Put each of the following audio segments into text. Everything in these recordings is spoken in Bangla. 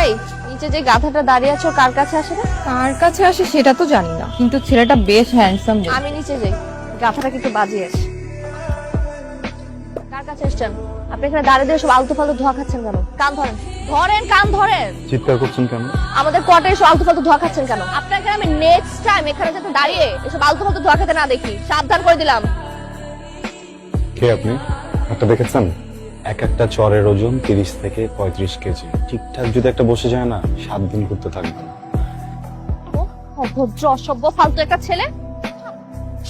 এই নিচে যে গাধাটা দাঁড়িয়ে আছো কার কাছে আসে না? কার কাছে আসে সেটা তো জানি না, কিন্তু ছেলেটা বেশ হ্যান্ডসাম। আমি নিচে যাই, গাধাটা কিন্তু বাজিয়ে আসে। কার কাছে এসছেন? আপনি এখানে দাঁড়িয়ে দিয়ে সব আলতু ফালতু ধোয়া খাচ্ছেন কেন? কান ধরেন, ধরেন কান ধরেন। চিৎকার করছেন কেন? আমাদের কোয়ার্টারে এসব আলতু ফালতু ধোয়া খাচ্ছেন কেন? আপনাকে আমি নেক্সট টাইম এখানে যাতে দাঁড়িয়ে এসব আলতু ফালতু ধোয়া খেতে না দেখি, সাবধান করে দিলাম। কে আপনি? একটা দেখেছেন? এক একটা চরের ওজন 30 থেকে 35 কেজি। ঠিকঠাক যদি একটা বসে যায় না, 7 দিন ঘুরতে থাকবে না। অভদ্র অসভ্য ফালতু একটা ছেলে।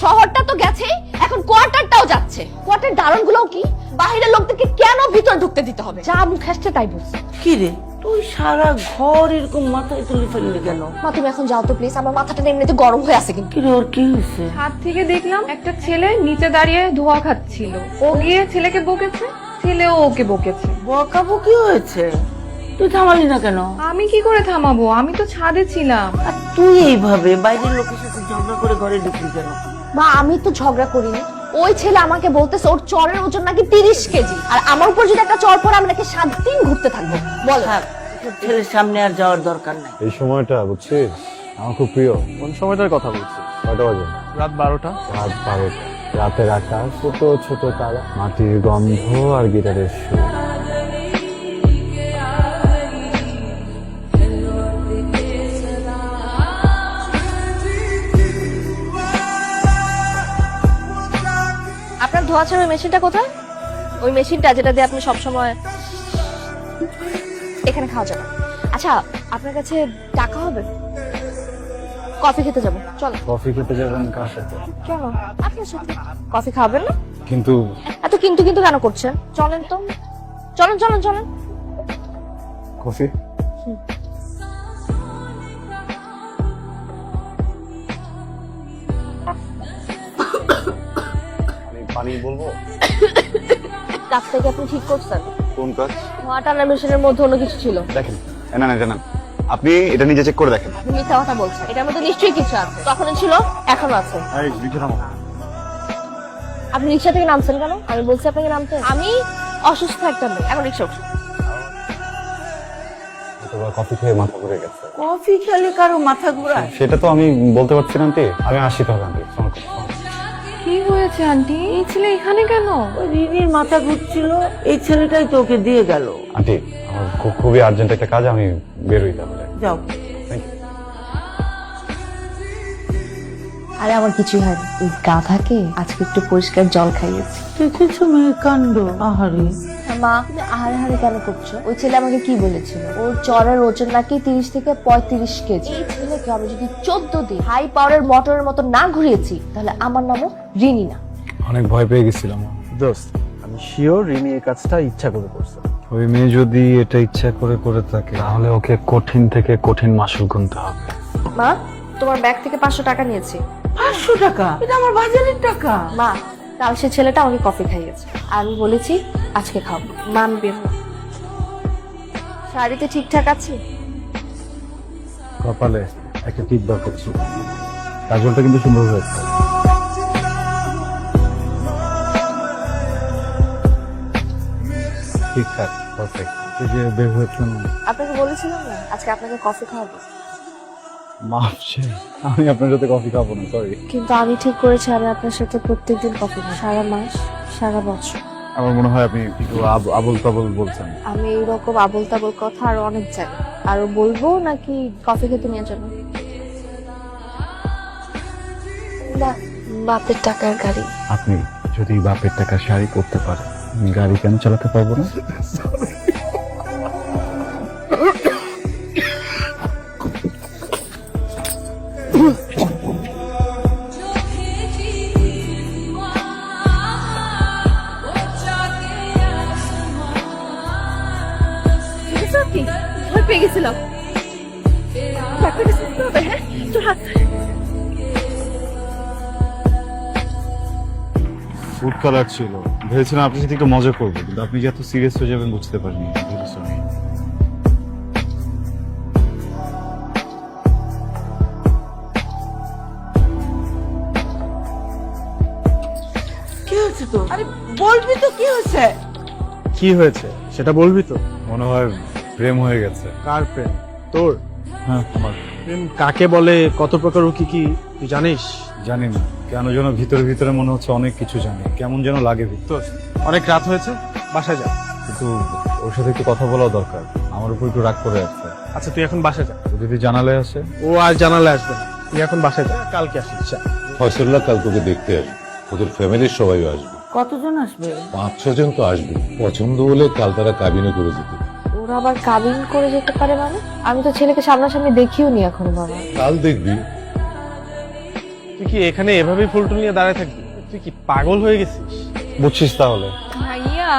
শহরটা তো গেছেই, এখন কোয়ার্টারটাও যাচ্ছে। কোয়ার্টার দারণগুলোও কি বাইরের লোকদেরকে কেন ভিতর ঢুকতে দিতে হবে? যা মুখ আসছে তাই বলছে। কি রে, তুই সারা ঘর এরকম মাথায় তুলে ফেললি কেন? মা তুমি এখন যাও তো প্লিজ, আমার মাথাটা এমনিতে গরম হয়ে আছে কিন্তু। কি রে, ওর কি হয়েছে? ছাদ থেকে দেখলাম একটা ছেলে নিচে দাঁড়িয়ে ধোয়া খাচ্ছিল। ও গিয়ে ছেলেকে বকেছে, ছেলেও ওকে বকেছে। বকাবকি হয়েছে? তুই থামালি না কেন? আমি কি করে থামাবো? আমি তো ছাদে ছিলাম। আর তুই এইভাবে বাইরের লোকের সাথে ঝগড়া করে ঘরে ঢুকলি কেন? মা আমি তো ঝগড়া করিনি, ওই ছেলে আমাকে বলতেছে ওর চরের ওজন নাকি 30 কেজি, আর আমার উপর যদি একটা চর পড়ে আমি নাকি 7 দিন ঘুরতে থাকবো। বল থাক, তোর ছেলের সামনে আর যাওয়ার দরকার নাই। এই সময়টা বুঝছিস আমার খুব প্রিয়। কোন সময়টার কথা বলছি? কয়টা বাজে? রাত 12টা। রাত 12টা। রাতের আকাশ, ছোট ছোট তারা, মাটির গন্ধ আর গিটারের সুর। আপনার ধোয়া ছাড়ার মেশিনটা কোথায়? ওই মেশিনটা যেটা দিয়ে আপনি সবসময় এখানে খাওয়া যাবে। আচ্ছা আপনার কাছে টাকা হবে? কফি খেতে যাবো, চলো। কফি খেতে যাবেন কার সাথে? কেন? আপনার সাথে। কফি খাবেন না? কিন্তু এত কিন্তু কিন্তু কেন করছেন? চলেন তো, চলেন চলেন চলেন। কফি পানি বলবো? কাজ থেকে আপনি ঠিক করছেন? কোন কাজ? ধোয়া টানার মেশিনের মধ্যে অন্য কিছু ছিল। দেখেন, না না জানান, আপনি এটা নিজে চেক করে দেখেন। আপনি মিথ্যা কথা বলছেন, এটার মধ্যে নিশ্চয়ই কিছু আছে। তখনও ছিল, এখনো আছে। আপনি রিক্সা থেকে নামছেন কেন? আমি বলছি আপনাকে নামতে। আমি অসুস্থ একটা মেয়ে, এখন রিক্সা উঠছি। কফি খেয়ে মাথা ঘুরে গেছে। কফি খেলে কারো মাথা ঘোরায়? সেটা তো আমি বলতে পারছি না আন্টি। আমি আসি তাহলে আন্টি। কি হয়েছে আন্টি? এই ছেলে এখানে কেন? ওই রিনির মাথা ঘুরছিল, এই ছেলেটাই তো ওকে দিয়ে গেল। আন্টি আমার খুবই আর্জেন্ট একটা কাজ, আমি বেরোই তাহলে। যাও। Thank you. আরে আমার কিছুই হয়নি, ওই গাধাকে আজকে একটু পরিষ্কার জল খাইয়েছি। দেখেছো মেয়ের কাণ্ড? আহারে। মা তুমি আহারে হারে কেন করছো? ওই ছেলে আমাকে কি বলেছিল? ওর চরের ওজন নাকি 30 থেকে 35 কেজি। এই ছেলেকে আমি যদি 14 দিন হাই পাওয়ারের মোটরের মতো না ঘুরিয়েছি, তাহলে আমার নামও রিনি না। অনেক ভয় পেয়ে গেছিলাম। দোস্ত, আমি শিওর রিনি এই কাজটা ইচ্ছা করে করছে। ওই মেয়ে যদি এটা ইচ্ছা করে করে থাকে, তাহলে ওকে কঠিন থেকে কঠিন মাসুল গুনতে হবে। মা তোমার ব্যাগ থেকে 500 টাকা নিয়েছি। 500 টাকা? এটা আমার বাজারের টাকা। মা কাল সে ছেলেটা আমাকে কফি খাইয়েছে, আর আমি বলেছি আজকে খাবো। মা আমি বের হলাম। শাড়িতে ঠিকঠাক আছে? কপালে একটা টিপ দরকার ছিল, কাজলটা কিন্তু সুন্দর হয়েছে। ঠিকঠাক, পারফেক্ট। যে বের হয়েছিলাম, আপনাকে বলেছিলাম না আজকে আপনাকে কফি খাওয়াবো। মাফ চাই, আমি আপনার সাথে কফি খাবো না, সরি। কিন্তু আমি ঠিক করেছি আমি আপনার সাথে প্রত্যেকদিন কফি খাবো, সারা মাস সারা বছর। আমার মনে হয় আপনি একটু আবল তাবল বলছেন। আমি এইরকম আবল তাবল কথা আরো অনেক জানি, আরো বলবো নাকি কফি খেতে নিয়ে যাবো? না, বাপের টাকার গাড়ি। আপনি যদি বাপের টাকা শাড়ি করতে পারেন, গাড়ি কেন চালাতে পারবো না? ভয় পেয়ে গেছিলাম। হ্যাঁ তোর হাত। ফুড কালার ছিল, ভেবেছিলাম আপনার সাথে একটু মজা করবো, কিন্তু আপনি যে এত সিরিয়াস হয়ে যাবেন বুঝতে পারিনি। সরি। কি হয়েছে তো? আরে বলবি তো কি হয়েছে? কি হয়েছে সেটা বলবি তো? মনে হয় প্রেম হয়ে গেছে। কার প্রেম? তোর? হ্যাঁ আমার। প্রেম কাকে বলে, কত প্রকার ও কি কি তুই জানিস? জানি না কেন যেন ভিতরে ভিতরে মনে হচ্ছে অনেক কিছু জানি, কেমন যেন লাগে ভিতর। তোর অনেক রাত হয়েছে, বাসায় যা। কিন্তু ওর সাথে একটু কথা বলাও দরকার, আমার উপর একটু রাগ করে আসছে। আচ্ছা তুই এখন বাসায় যা। ও যদি জানালে আসে? ও আর জানালে আসবে না, তুই এখন বাসায় যা, কালকে আসিস যা। ফয়সল্লাহ কাল তোকে দেখতে আসবে, ওদের ফ্যামিলির সবাই আসবে, কতজন আসবে? 5-6 জন তো আসবে। পছন্দ হলে কাল তারা কাবিনে করে যেতে। ওরা আবার কাবিন করে যেতে পারে মানে? আমি তো ছেলেকে সামনাসামনি দেখিও নি এখন বাবা। কাল দেখবি। তুই কি এখানে এভাবেই ফুলটুল নিয়ে দাঁড়ায় থাকবি? তুই কি পাগল হয়ে গেছিস? বুঝছিস তাহলে? ভাইয়া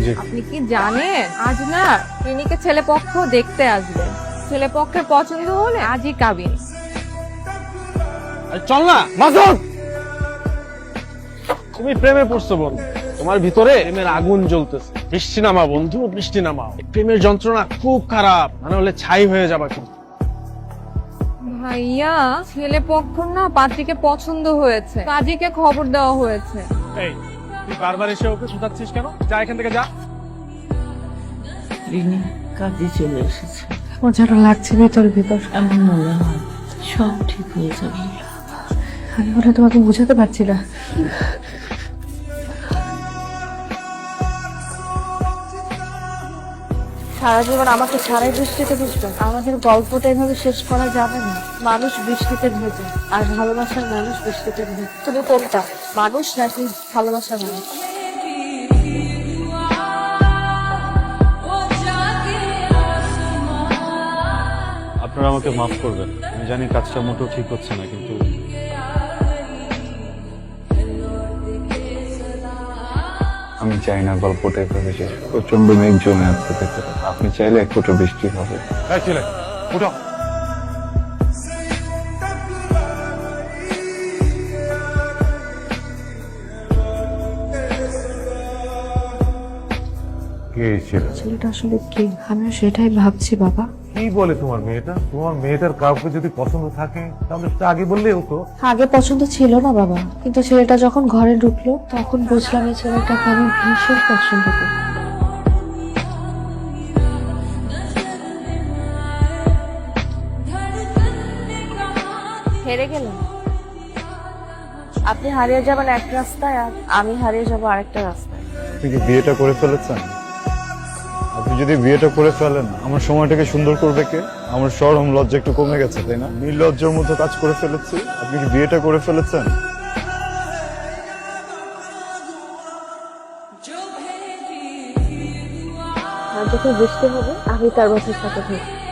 যে আপনি কি জানেন আজ না ক্লিনিকে ছেলে পক্ষ দেখতে আসবে, ছেলে পক্ষের পছন্দ হলে আজই কাবিন। আরে চল না মাসুদ, তুমি প্রেমে পড়ছো বন্ধু, তোমার ভিতরে প্রেমের আগুন জ্বলতেছে। বৃষ্টি নামা বন্ধু, বৃষ্টি নামাও। এই প্রেমের যন্ত্রণা খুব খারাপ, মানে হলে ছাই হয়ে যাবা কিন্তু। ভাইয়া ছেলে পক্ষ না পাত্রীকে পছন্দ হয়েছে, কাজীকে খবর দেওয়া হয়েছে। এই তুই বারবার এসে ওকে শুধাচ্ছিস কেন? যা এখান থেকে যা। রিনি কাজে চলে এসেছে। আমার যেন লাগছে ভিতর ভিতর। এমন মনে হয় সব ঠিক হয়ে যাবে। আমি ওটা তোমাকে বোঝাতে পারছি না। সারা জীবন আমাকে ছাড়াই বৃষ্টিতে ভিজবে? আমাদের গল্পটা এভাবে শেষ করা যাবে না। মানুষ বৃষ্টিতে ভেজে, আর ভালোবাসার মানুষ বৃষ্টিতে ভেজে। তুমি কোনটা, মানুষ নাকি ভালোবাসার মানুষ? আপনারা আমাকে মাফ করবেন, আমি জানি কাজটা মোটেও ঠিক হচ্ছে না, কিন্তু আমি চাই না গল্পটা এভাবে শেষ। প্রচন্ড মেঘ জমে আসতে পেতে, আপনি চাইলে এক ফোঁটা বৃষ্টি হবে। উঠো। কে ছিল? ছেলেটা আসলে কি, আমিও সেটাই ভাবছি বাবা। কি বলে তোমার মেয়েটা? তোমার মেয়েটার কাউকে যদি পছন্দ থাকে তাহলে সেটা আগে বললেই হতো। আগে পছন্দ ছিল না বাবা, কিন্তু ছেলেটা যখন ঘরে ঢুকলো তখন বুঝলাম এই ছেলেটাকে আমি ভীষণ পছন্দ করি। হেরে গেলাম। আপনি হারিয়ে যাবেন এক রাস্তায়, আর আমি হারিয়ে যাবো আরেকটা রাস্তায়। আপনি কি বিয়েটা করে ফেলেছেন? আপনি যদি বিয়েটা করে ফেলেন, আমার সময়টাকে সুন্দর করবে কে? আমার শরম লজ্জা একটু কমে গেছে, তাই না? নির্লজ্জার মতো কাজ করে ফেলেছি। আপনি কি বিয়েটা করে ফেলেছেন? আর যখন বৃষ্টি হবে আমি তার বাসার সাথে থাকবো।